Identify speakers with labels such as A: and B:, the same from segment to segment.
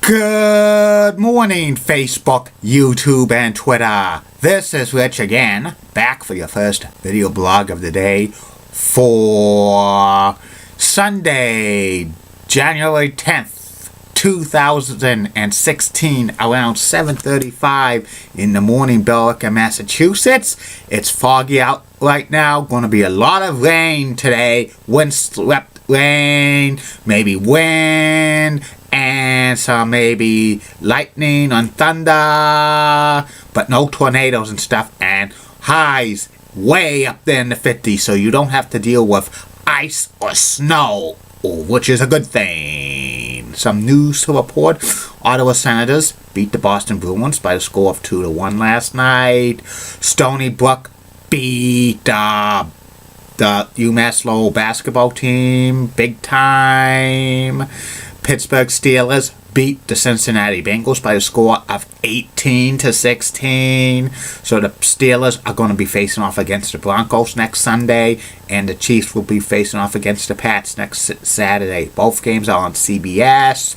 A: Good morning, Facebook, YouTube, and Twitter. This is Rich again, back for your first video blog of the day for Sunday, January 10th, 2016, around 7:35 in the morning, Billerica, Massachusetts. It's foggy out right now. Going to be a lot of rain today, windswept rain, maybe wind, and some maybe lightning and thunder, but no tornadoes and stuff, and highs way up there in the 50s, so you don't have to deal with ice or snow, which is a good thing. Some news to report. Ottawa Senators beat the Boston Bruins by the score of 2-1 last night. Stony Brook beat the UMass Lowell basketball team big time. Pittsburgh Steelers beat the Cincinnati Bengals by a score of 18-16. So the Steelers are going to be facing off against the Broncos next Sunday, and the Chiefs will be facing off against the Pats next Saturday. Both games are on CBS.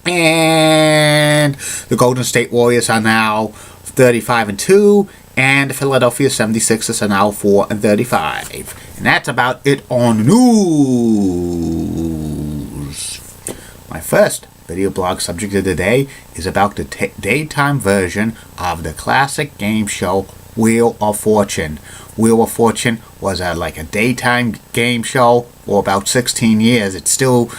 A: And the Golden State Warriors are now 35-2, and the Philadelphia 76ers are now 4-35. And that's about it on news. My first video blog subject of the day is about the daytime version of the classic game show Wheel of Fortune. Wheel of Fortune was like a daytime game show for about 16 years. It's still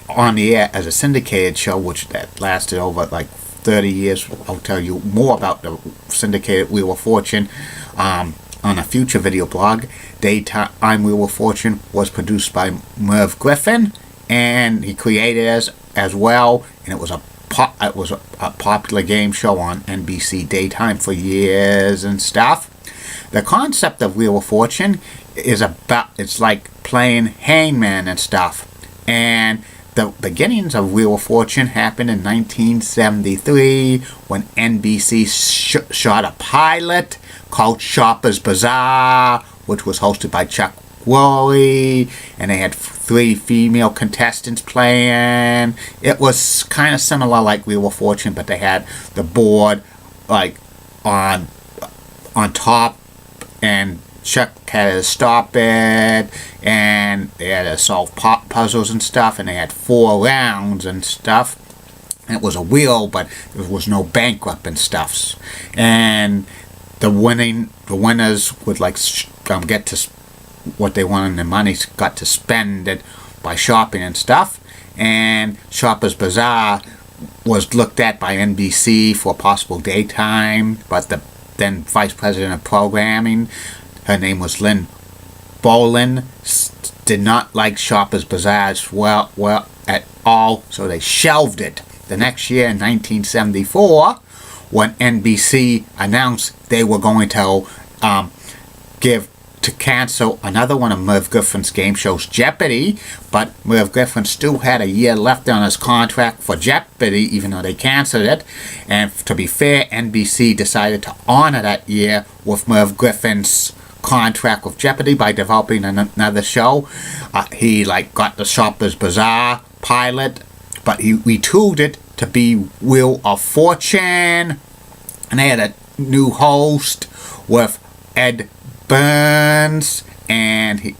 A: on the air as a syndicated show, which that lasted over like 30 years. I'll tell you more about the syndicated Wheel of Fortune on a future video blog. Daytime Wheel of Fortune was produced by Merv Griffin, and he created it as well, and it was a popular game show on NBC daytime for years and stuff. The concept of Wheel of Fortune is it's like playing hangman and stuff, and the beginnings of Wheel of Fortune happened in 1973 when NBC shot a pilot called Shopper's Bazaar, which was hosted by Chuck Woolley, and they had 3 female contestants playing. It was kind of similar like Wheel of Fortune, but they had the board like on top, and Chuck had to stop it, and they had to solve puzzles and stuff, and they had 4 rounds and stuff. And it was a wheel, but there was no bankrupt and stuff. And the winners would like get to what they wanted, and money got to spend it by shopping and stuff. And Shopper's Bazaar was looked at by NBC for possible daytime, but the then vice president of programming, her name was Lynn Boland, did not like Shopper's Bazaar well at all, so they shelved it. The next year, in 1974, when NBC announced they were going to cancel another one of Merv Griffin's game shows, Jeopardy, but Merv Griffin still had a year left on his contract for Jeopardy, even though they canceled it. And to be fair, NBC decided to honor that year with Merv Griffin's contract with Jeopardy by developing another show. He got the Shopper's Bazaar pilot, but he retooled it to be Wheel of Fortune, and they had a new host with Ed Burns, and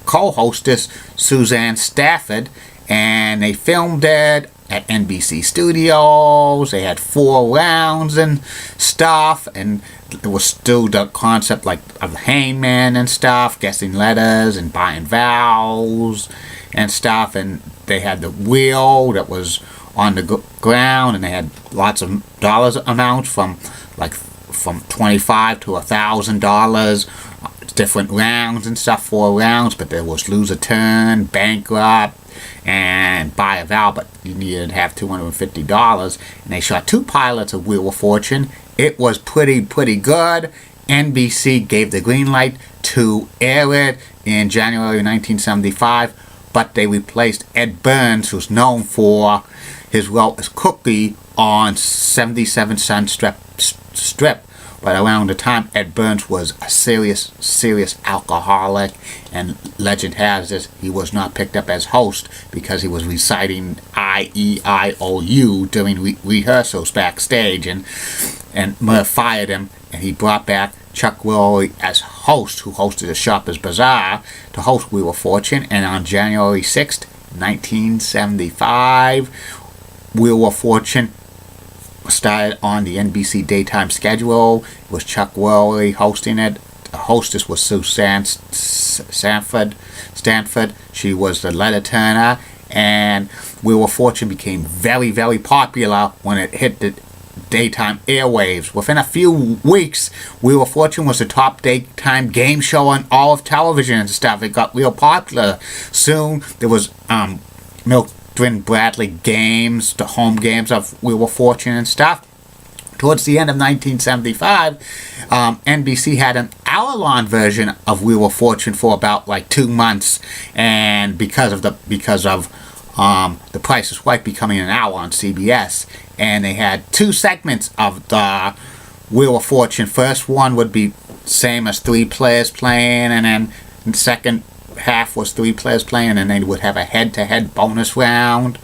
A: co-hostess Suzanne Stafford, and they filmed it at NBC Studios. They had 4 rounds and stuff, and it was still the concept of hangman and stuff, guessing letters and buying vowels and stuff. And they had the wheel that was on the ground, and they had lots of dollars amounts from $25 to $1,000, different rounds and stuff, 4 rounds, but there was lose a turn, bankrupt, and buy a vowel, but you needed to have $250. And they shot 2 pilots of Wheel of Fortune. It was pretty good. NBC gave the green light to air it in January 1975, but they replaced Ed Burns, who's known for his role as Cookie on 77 Cent Strip but around the time Ed Burns was a serious alcoholic, and legend has it he was not picked up as host because he was reciting I-E-I-O-U during rehearsals backstage, and Murph fired him, and he brought back Chuck Woolery as host, who hosted the Shoppers Bazaar, to host Wheel of Fortune. And on January 6th, 1975, Wheel of Fortune started on the NBC daytime schedule. It was Chuck Woolery hosting it. The hostess was Sue Stanford. She was the letter turner, and Wheel of Fortune became very, very popular when it hit the daytime airwaves. Within a few weeks, Wheel of Fortune was the top daytime game show on all of television and stuff. It got real popular. Soon there was Milton Bradley games, the home games of Wheel of Fortune and stuff. Towards the end of 1975, NBC had an hour-long version of Wheel of Fortune for about like 2 months, and because of The Price is Right becoming an hour on CBS, and they had 2 segments of the Wheel of Fortune. First one would be same as 3 players playing, and then the second half was 3 players playing, and they would have a head-to-head bonus round,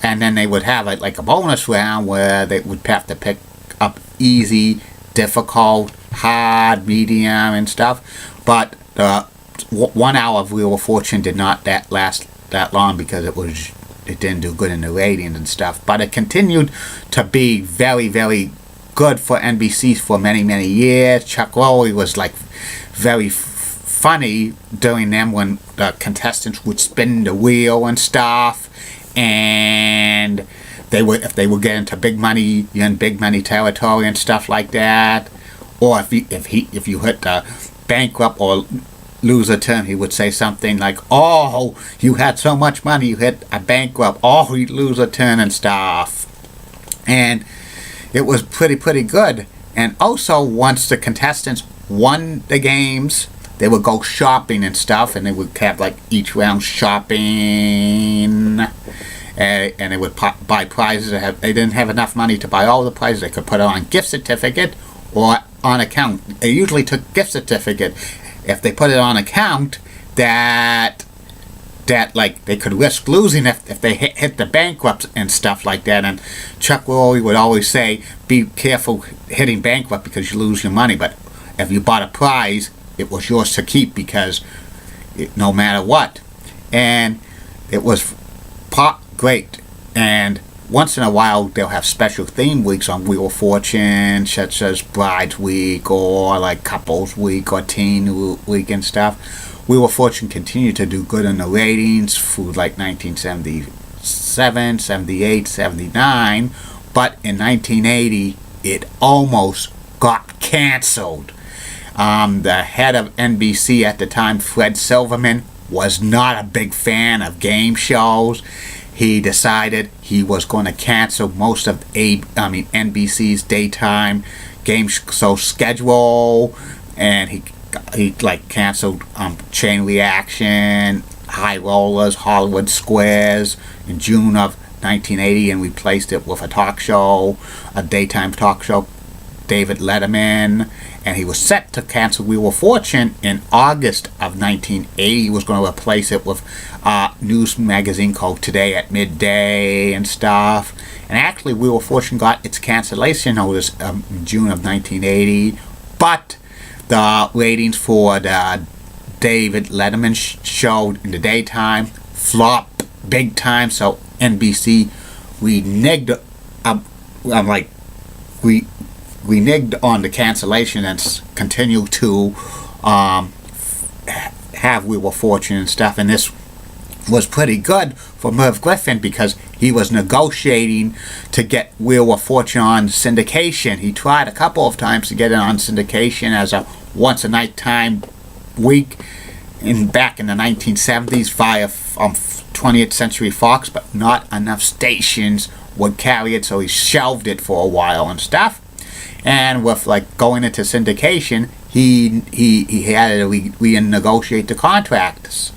A: and then they would have like a bonus round where they would have to pick up easy, difficult, hard, medium, and stuff. But 1 hour of Wheel of Fortune did not last that long because it didn't do good in the ratings and stuff. But it continued to be very, very good for NBC for many, many years. Chuck Woolery was like very funny during them when the contestants would spin the wheel and stuff, and if they would get into big money, you're in big money territory and stuff like that, or if you hit the bankrupt or loser turn, he would say something like, "Oh, you had so much money, you hit a bankrupt. Oh, you lose a turn and stuff," and it was pretty good. And also, once the contestants won the games, they would go shopping and stuff, and they would have like each round shopping, and they would buy prizes. They didn't have enough money to buy all the prizes. They could put it on gift certificate or on account. They usually took gift certificate. If they put it on account, that like they could risk losing if they hit the bankrupt and stuff like that. And Chuck Woolery would always say, be careful hitting bankrupt because you lose your money. But if you bought a prize, it was yours to keep because no matter what. And it was great. And once in a while, they'll have special theme weeks on Wheel of Fortune, such as Bride's Week or like Couples Week or Teen Week and stuff. Wheel of Fortune continued to do good in the ratings through like 1977, 78, 79, but in 1980, it almost got canceled. The head of NBC at the time, Fred Silverman, was not a big fan of game shows. He decided he was going to cancel most of NBC's daytime game show schedule, and he like canceled Chain Reaction, High Rollers, Hollywood Squares in June of 1980, and replaced it with a daytime talk show, David Letterman. And he was set to cancel Wheel of Fortune in August of 1980. He was going to replace it with a news magazine called Today at Midday and stuff. And actually, Wheel of Fortune got its cancellation notice in June of 1980. But the ratings for the David Letterman show in the daytime flopped big time. So NBC reneged on the cancellation and continue to have Wheel of Fortune and stuff. And this was pretty good for Merv Griffin because he was negotiating to get Wheel of Fortune on syndication. He tried a couple of times to get it on syndication as a once-a-night time week back in the 1970s via 20th Century Fox, but not enough stations would carry it, so he shelved it for a while and stuff. And with like going into syndication, he had to renegotiate the contracts.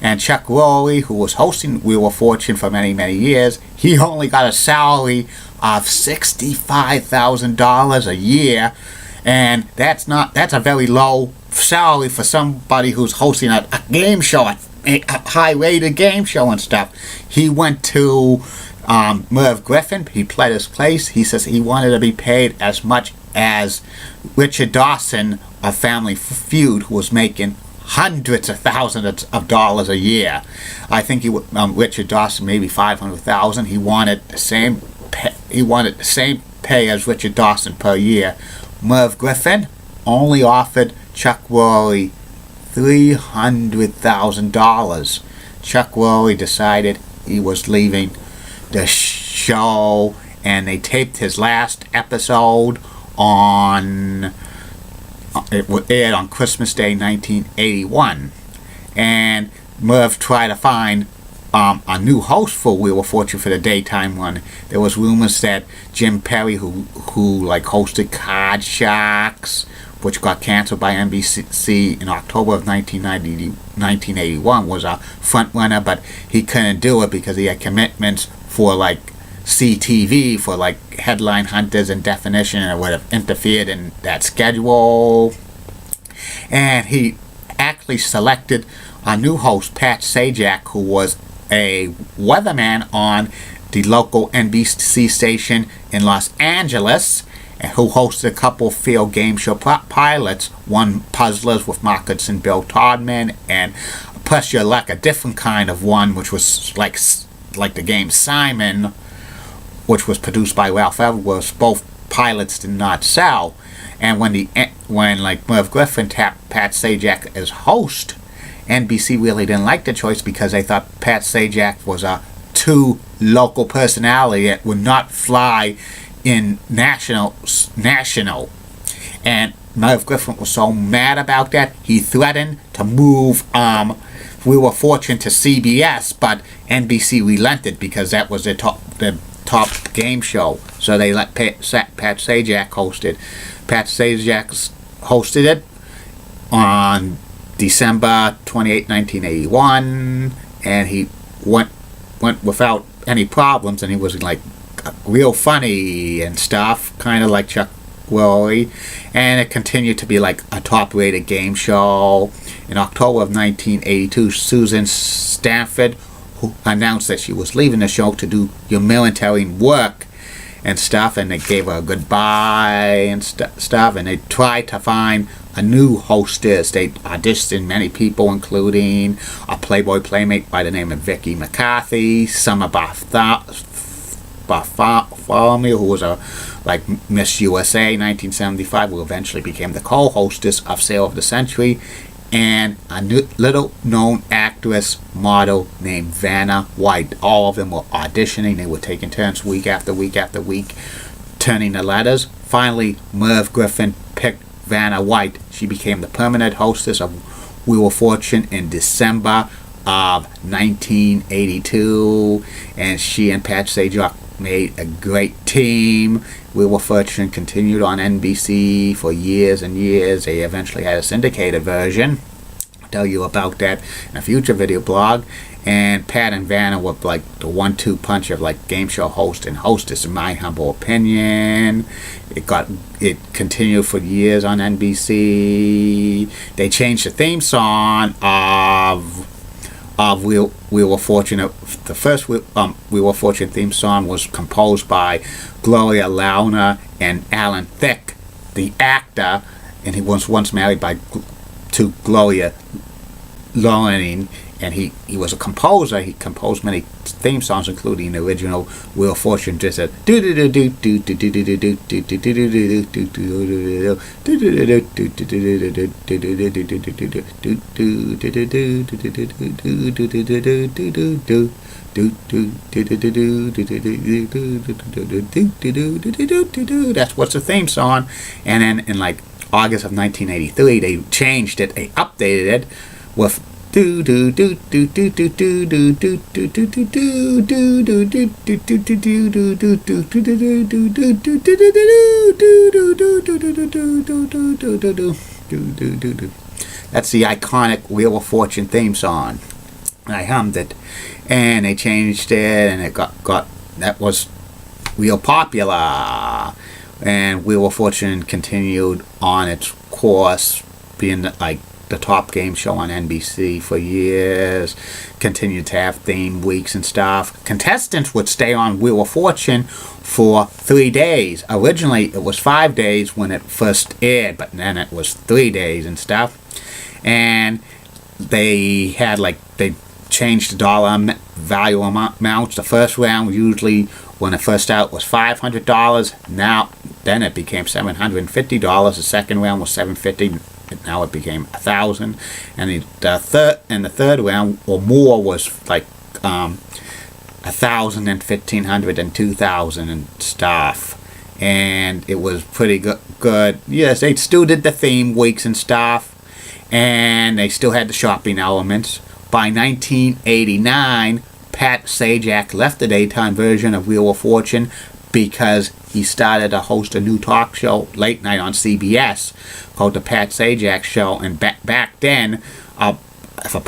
A: And Chuck Woolery, who was hosting Wheel of Fortune for many, many years, he only got a salary of $65,000 a year, And that's a very low salary for somebody who's hosting a game show, a high-rated game show and stuff. He went to Merv Griffin. He played his place. He says he wanted to be paid as much as Richard Dawson of Family Feud, who was making hundreds of thousands of dollars a year. I think Richard Dawson maybe $500,000. He wanted the same pay. He wanted the same pay as Richard Dawson per year. Merv Griffin only offered Chuck Woolley $300,000. Chuck Woolley decided he was leaving the show, and they taped his last episode on. It aired on Christmas Day 1981, and Merv tried to find a new host for Wheel of Fortune for the daytime one. There was rumors that Jim Perry, who like hosted Card Sharks, which got canceled by NBC in October of 1981, was a front runner, but he couldn't do it because he had commitments for like CTV, for like Headline Hunters and Definition, and would have interfered in that schedule. And he actually selected a new host, Pat Sajak, who was a weatherman on the local NBC station in Los Angeles, and who hosted a couple of field game show pilots, one Puzzlers with Mark Goodson, Bill Todman, and Plus Your Luck, a different kind of one, which was like the game Simon, which was produced by Ralph Edwards. Both pilots did not sell, and when Merv Griffin tapped Pat Sajak as host, NBC really didn't like the choice because they thought Pat Sajak was a too local personality that would not fly in national. And Merv Griffin was so mad about that, he threatened to move Wheel of Fortune to CBS, but NBC relented because that was the top game show. So they let Pat Sajak host it. Pat Sajak hosted it on December 28, 1981, and he went without any problems, and he was like real funny and stuff, kind of like Chuck Woolley, and it continued to be like a top-rated game show. In October of 1982, Susan Stanford, who announced that she was leaving the show to do humanitarian work and stuff, and they gave her a goodbye and stuff, and they tried to find a new hostess. They auditioned many people, including a Playboy playmate by the name of Vicky McCarthy, Summer Bartholomew, who was a Miss USA 1975, who eventually became the co-hostess of Sale of the Century, and a little-known actress model named Vanna White. All of them were auditioning. They were taking turns week after week after week, turning the letters. Finally, Merv Griffin picked Vanna White. She became the permanent hostess of Wheel of Fortune in December of 1982, and she and Pat Sajak made a great team. Wheel of Fortune continued on NBC for years and years. They eventually had a syndicated version. I'll tell you about that in a future video blog. And Pat and Vanna were like the 1-2 punch of like game show host and hostess, in my humble opinion. It continued for years on NBC. They changed the theme song of Wheel of Fortune. The first Wheel of Fortune theme song was composed by Gloria Launer and Alan Thicke, the actor, and he was once married to Gloria Launer, and he was a composer. He composed many theme songs, including the original Wheel of Fortune. Just a that's what's the theme song. And then in like August of 1983, they changed it. They updated it with that's the iconic Wheel of Fortune theme song. I hummed it, and they changed it, and it got that was real popular. and Wheel of Fortune continued on its course, being like the top game show on NBC for years. Continued to have theme weeks and stuff. Contestants would stay on Wheel of Fortune for 3 days. Originally, it was 5 days when it first aired, but then it was 3 days and stuff. And they changed the dollar value amounts. The first round, usually when it first out, was $500. Then it became $750. The second round was $750. Now it became $1,000. And the third round or more was like $1,000 and $1,500 and $2,000 and stuff. And it was pretty good. Yes, they still did the theme weeks and stuff, and they still had the shopping elements. By 1989, Pat Sajak left the daytime version of Wheel of Fortune because he started to host a new talk show late night on CBS called The Pat Sajak Show. And back then, if a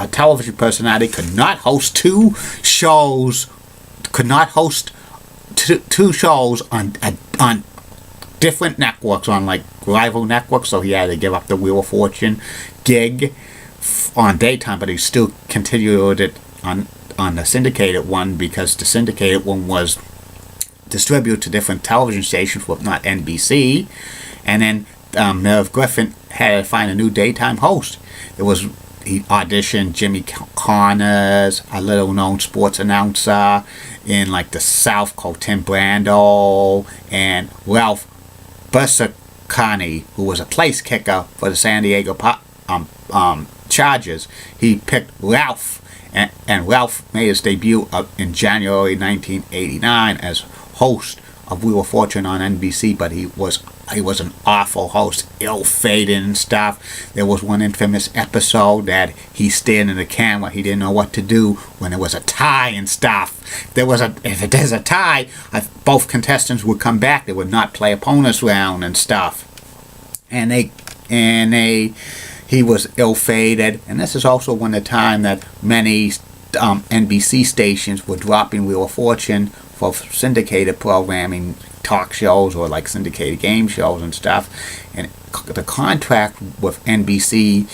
A: television personality could not host two shows on different networks, on like rival networks, so he had to give up the Wheel of Fortune gig on daytime, but he still continued it on the syndicated one, because the syndicated one was distributed to different television stations, but not NBC. And then Merv Griffin had to find a new daytime host. He auditioned Jimmy Connors, a little-known sports announcer in like the South called Tim Brando, and Ralph Bursacani, who was a place kicker for the San Diego Chargers. He picked Ralph, and Ralph made his debut in January 1989 as host of Wheel of Fortune on NBC, but he was an awful host, ill-fated and stuff. There was one infamous episode that he stared in the camera. He didn't know what to do when there was a tie and stuff. If there's a tie, both contestants would come back. They would not play opponents round and stuff. And he was ill-fated. And this is also when the time that many NBC stations were dropping Wheel of Fortune for syndicated programming, talk shows, or like syndicated game shows and stuff. And the contract with NBC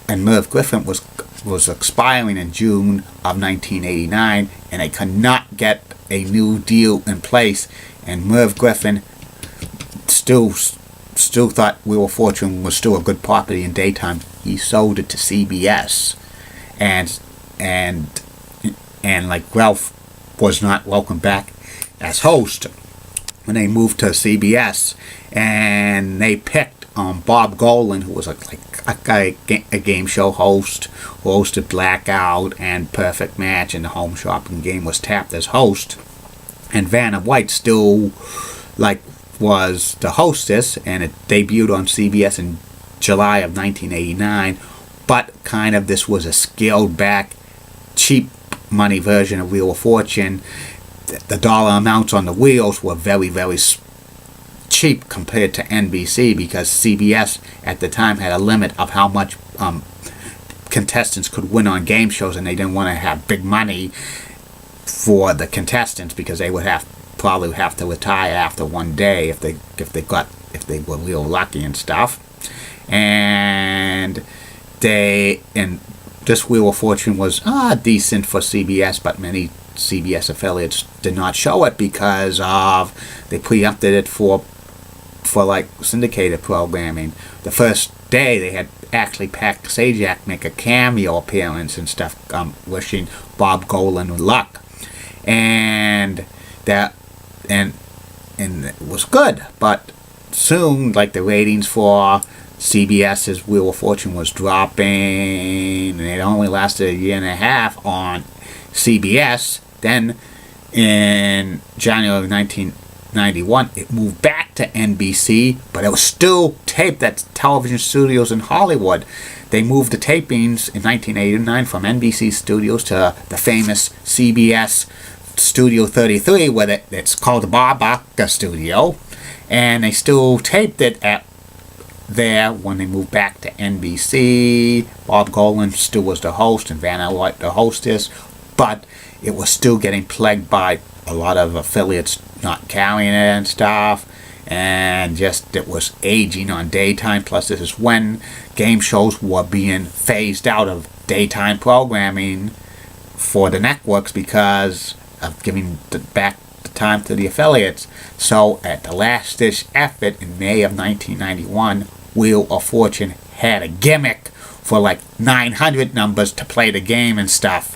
A: and Merv Griffin was expiring in June of 1989, and they could not get a new deal in place. And Merv Griffin still thought Wheel of Fortune was still a good property in daytime. He sold it to CBS, and like Ralph was not welcome back as host when they moved to CBS, and they picked Bob Golan, who was a game show host who hosted Blackout and Perfect Match, and the Home Shopping Game, was tapped as host. And Vanna White still was the hostess, and it debuted on CBS in July of 1989. But this was a scaled back, cheap money version of Wheel of Fortune. The dollar amounts on the wheels were very, very cheap compared to NBC, because CBS at the time had a limit of how much contestants could win on game shows, and they didn't want to have big money for the contestants, because they would probably have to retire after one day if they were real lucky and stuff. And this Wheel of Fortune was decent for CBS, but many CBS affiliates did not show it because they preempted it for syndicated programming. The first day they had actually Pat Sajak make a cameo appearance and stuff, wishing Bob Golan luck, and it was good. But soon, the ratings for CBS's Wheel of Fortune was dropping, and it only lasted a year and a half on CBS. Then in January 1991, it moved back to NBC, but it was still taped at television studios in Hollywood. They moved the tapings in 1989 from NBC studios to the famous CBS Studio 33, where it's called the Barbaca Studio, and they still taped it there when they moved back to NBC. Bob Golan still was the host and Vanna White the hostess, but it was still getting plagued by a lot of affiliates not carrying it and stuff, and just it was aging on daytime. Plus, this is when game shows were being phased out of daytime programming for the networks because of giving back the time to the affiliates. So at the last-ditch effort in May of 1991, Wheel of Fortune had a gimmick for like 900 numbers to play the game and stuff,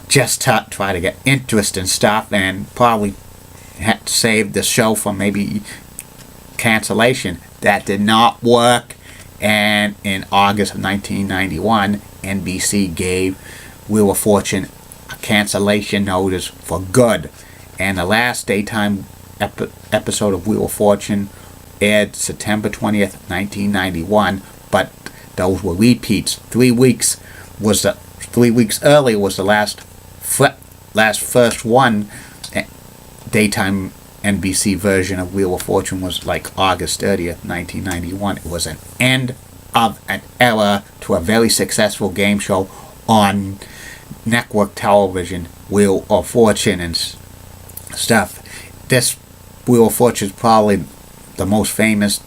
A: just to try to get interest and stuff, and probably had to save the show from maybe cancellation. That did not work, and in August of 1991, NBC gave Wheel of Fortune a cancellation notice for good, and the last daytime episode of Wheel of Fortune aired September 20th, 1991, but those were repeats. 3 weeks earlier was the last first one. Daytime NBC version of Wheel of Fortune was like August 30th, 1991. It was an end of an era to a very successful game show on network television, Wheel of Fortune and stuff. This Wheel of Fortune is probably the most famous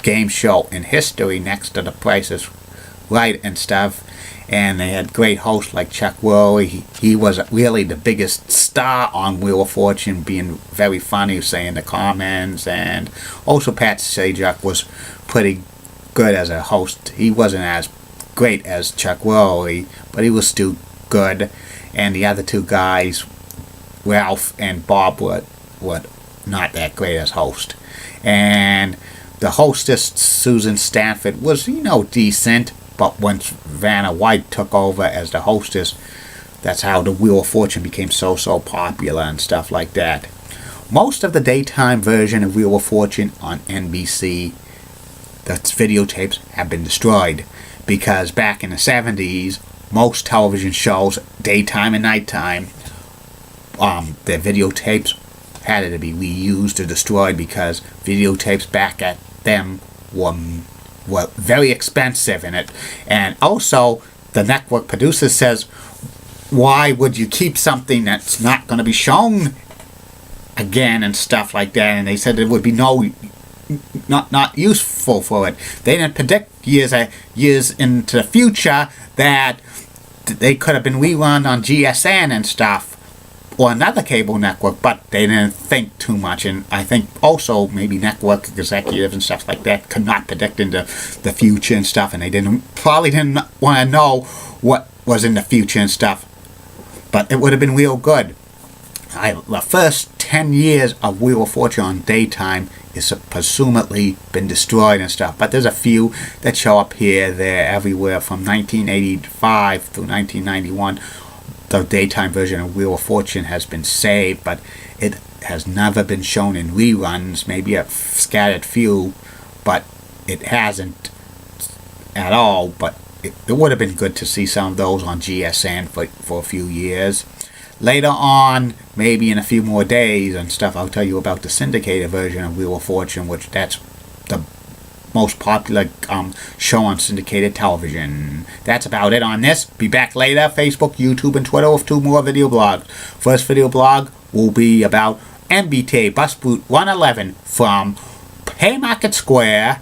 A: game show in history, next to The Price is Right and stuff. And they had great hosts like Chuck Woolery. He was really the biggest star on Wheel of Fortune, being very funny, saying the comments. And also Pat Sajak was pretty good as a host. He wasn't as great as Chuck Woolery, but he was still good. And the other two guys, Ralph and Bob, were not that great as host. And the hostess, Susan Stanford, was, decent. But once Vanna White took over as the hostess, that's how the Wheel of Fortune became so popular and stuff like that. Most of the daytime version of Wheel of Fortune on NBC, the videotapes have been destroyed, because back in the 70s, most television shows, daytime and nighttime, their videotapes had to be reused or destroyed, because videotapes back at them were very expensive in it. And also, the network producer says, why would you keep something that's not going to be shown again and stuff like that? And they said it would be not useful for it. They didn't predict years into the future that they could have been rerun on GSN and stuff, or another cable network, but they didn't think too much. And I think also maybe network executives and stuff like that could not predict into the future and stuff, and they probably didn't want to know what was in the future and stuff. But it would have been real good. The first 10 years of Wheel of Fortune on daytime is presumably been destroyed and stuff, but there's a few that show up here, there, everywhere from 1985 through 1991. The daytime version of Wheel of Fortune has been saved, but it has never been shown in reruns, maybe a scattered few, but it hasn't at all. But it would have been good to see some of those on GSN for a few years. Later on, maybe in a few more days and stuff, I'll tell you about the syndicated version of Wheel of Fortune, which that's the most popular show on syndicated television. That's about it on this. Be back later, Facebook, YouTube, and Twitter with 2 more video blogs. First video blog will be about MBTA Bus Route 111 from Haymarket Square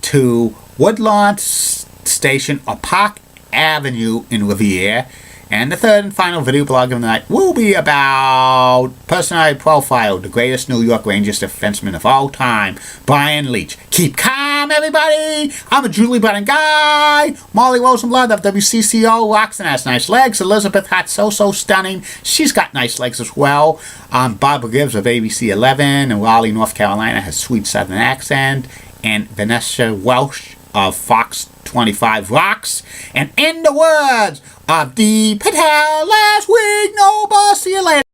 A: to Woodlawn Station or Park Avenue in Revere. And the third and final video blog of the night will be about personality profile, the greatest New York Rangers defenseman of all time, Brian Leetch. Keep calm, everybody! I'm a Julie Button guy! Molly Rosenblatt of WCCO rocks and has nice legs. Elizabeth Hart, so stunning. She's got nice legs as well. Barbara Gibbs of ABC 11 in Raleigh, North Carolina, has sweet southern accent. And Vanessa Welsh of Fox 25 rocks. And in the words of the Patel last week, no boss, see you later.